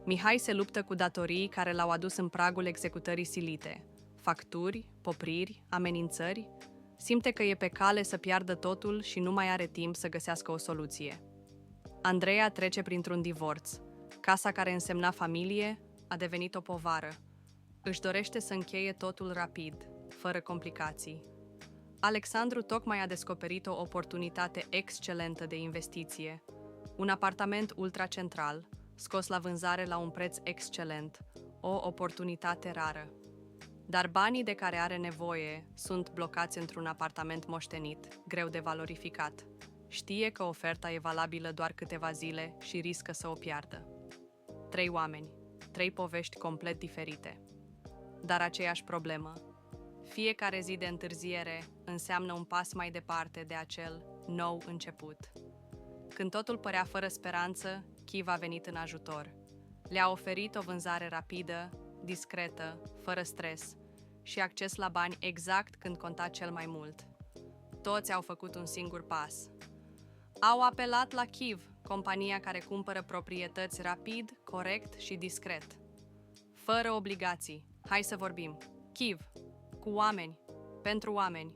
Mihai se luptă cu datorii care l-au adus în pragul executării silite. Facturi, popriri, amenințări. Simte că e pe cale să piardă totul și nu mai are timp să găsească o soluție. Andreea trece printr-un divorț. Casa care însemna familie a devenit o povară. Își dorește să încheie totul rapid, fără complicații. Alexandru tocmai a descoperit o oportunitate excelentă de investiție. Un apartament ultracentral, scos la vânzare la un preț excelent, o oportunitate rară. Dar banii de care are nevoie sunt blocați într-un apartament moștenit, greu de valorificat. Știe că oferta e valabilă doar câteva zile și riscă să o piardă. 3 oameni, 3 povești complet diferite. Dar aceeași problemă. Fiecare zi de întârziere înseamnă un pas mai departe de acel nou început. Când totul părea fără speranță, Chiv a venit în ajutor. Le-a oferit o vânzare rapidă, discretă, fără stres și acces la bani exact când conta cel mai mult. Toți au făcut un singur pas. Au apelat la Chiv, compania care cumpără proprietăți rapid, corect și discret. Fără obligații. Hai să vorbim. Chiv. Cu oameni. Pentru oameni.